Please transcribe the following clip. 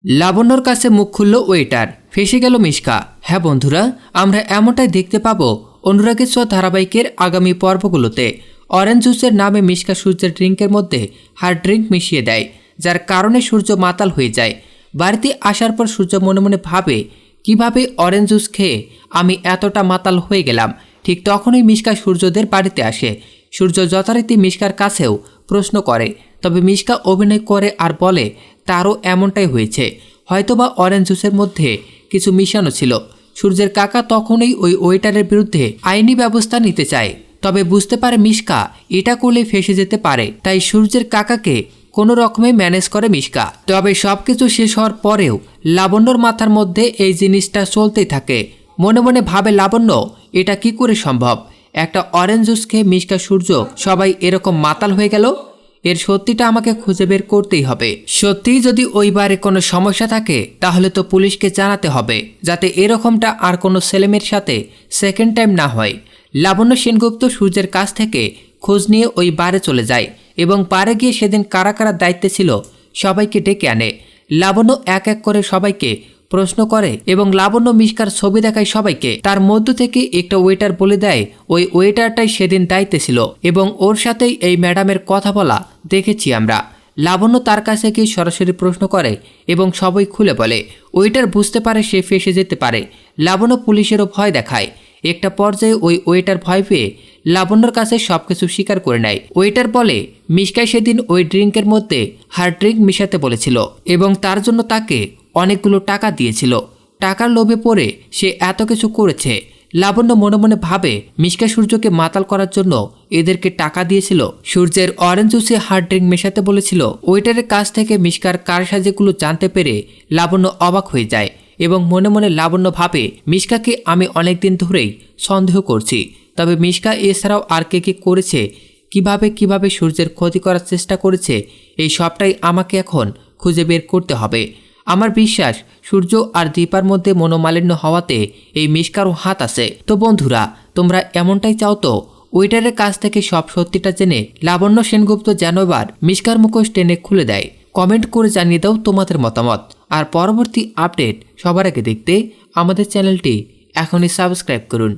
লাবণ্যর কাছে মুখ খুলল ওয়েটার, ফেসে গেল মিশকা। হ্যাঁ বন্ধুরা, আমরা এমনটাই দেখতে পাবো অনুরাগের ছোঁয়া ধারাবাহিকের আগামী পর্বগুলোতে। অরেঞ্জ জুসের নামে মিশকা সূর্যের ড্রিঙ্কের মধ্যে হার্ড ড্রিঙ্ক মিশিয়ে দেয়, যার কারণে সূর্য মাতাল হয়ে যায়। বাড়িতে আসার পর সূর্য মনে মনে ভাবে, কিভাবে অরেঞ্জ জুস খেয়ে আমি এতটা মাতাল হয়ে গেলাম। ঠিক তখনই মিশকা সূর্যদের বাড়িতে আসে। সূর্য যথারীতি মিশকার কাছেও প্রশ্ন করে, তবে মিশকা অভিনয় করে আর বলে তারও এমনটাই হয়েছে, হয়তোবা অরেঞ্জ জুসের মধ্যে কিছু মিশানো ছিল। সূর্যের কাকা তখনই ওই ওয়েটারের বিরুদ্ধে আইনি ব্যবস্থা নিতে চায়, তবে বুঝতে পারে মিশকা এটা করলে ফেঁসে যেতে পারে, তাই সূর্যের কাকাকে কোনো রকমে ম্যানেজ করে মিশকা। তবে সবকিছু শেষ হওয়ার পরেও লাবণ্যর মাথার মধ্যে এই জিনিসটা চলতেই থাকে। মনে মনে ভাবে লাবণ্য, এটা কি করে সম্ভব? একটা অরেঞ্জ জুস খেয়ে মিশকা সূর্য সবাই এরকম মাতাল হয়ে গেল। এর সত্যিটা আমাকে খুঁজে বের করতেই হবে। সত্যিই যদি ওই বারে কোনো সমস্যা থাকে তাহলে তো পুলিশকে জানাতে হবে, যাতে এরকমটা আর কোনো ছেলেমেয়ের সাথে সেকেন্ড টাইম না হয়। লাবণ্য সেনগুপ্ত সূর্যের কাছ থেকে খোঁজ নিয়ে ওই বারে চলে যায় এবং বারে গিয়ে সেদিন কারা কারা দায়িত্বে ছিল সবাইকে ডেকে আনে। লাবণ্য এক এক করে সবাইকে প্রশ্ন করে এবং লাবণ্য মিশকার ছবি দেখায় সবাইকে। তার মধ্য থেকে একটা ওয়েটার বলে দেয় ওই ওয়েটারটাই সেদিন দায়িত্বে ছিল এবং ওর সাথেই এই ম্যাডামের কথা বলা দেখেছি আমরা। লাবণ্য তার কাছে গিয়ে সরাসরি প্রশ্ন করে এবং সবাই খুলে বলে। ওয়েটার বুঝতে পারে সে ফেঁসে যেতে পারে। লাবণ্য পুলিশেরও ভয় দেখায়। একটা পর্যায়ে ওই ওয়েটার ভয় পেয়ে লাবণ্যর কাছে সবকিছু স্বীকার করে নেয়। ওয়েটার বলে মিশকাই সেদিন ওই ড্রিঙ্কের মধ্যে হার্ড ড্রিঙ্ক মিশাতে বলেছিল এবং তার জন্য তাকে অনেকগুলো টাকা দিয়েছিল। টাকার লোভে পড়ে সে এত কিছু করেছে। লাবণ্য মনে মনে ভাবে মিশকা সূর্যকে মাতাল করার জন্য এদেরকে টাকা দিয়েছিল। সূর্যের অরেঞ্জ জুসে হার্ড ড্রিঙ্ক মেশাতে বলেছিল। ওয়েটারের কাছ থেকে মিশকার কারসাজিগুলো জানতে পেরে লাবণ্য অবাক হয়ে যায় এবং মনে মনে লাবণ্য ভাবে, মিশকাকে আমি অনেকদিন ধরেই সন্দেহ করছি, তবে মিশকা এছাড়াও আর কে কে করেছে, কিভাবে সূর্যের ক্ষতি করার চেষ্টা করেছে, এই সবটাই আমাকে এখন খুঁজে বের করতে হবে। আমার বিশ্বাস সূর্য আর দীপার মধ্যে মনোমালিন্য হওয়াতে এই মিশকারও হাত আছে। তো বন্ধুরা, তোমরা এমনটাই চাও তো? ওয়েটারের কাছ থেকে সব সত্যিটা জেনে লাবণ্য সেনগুপ্ত যেন এবার মিশকার মুখোশ টেনে খুলে দেয়। কমেন্ট করে জানিয়ে দাও তোমাদের মতামত। আর পরবর্তী আপডেট সবার আগে দেখতে আমাদের চ্যানেলটি এখনই সাবস্ক্রাইব করুন।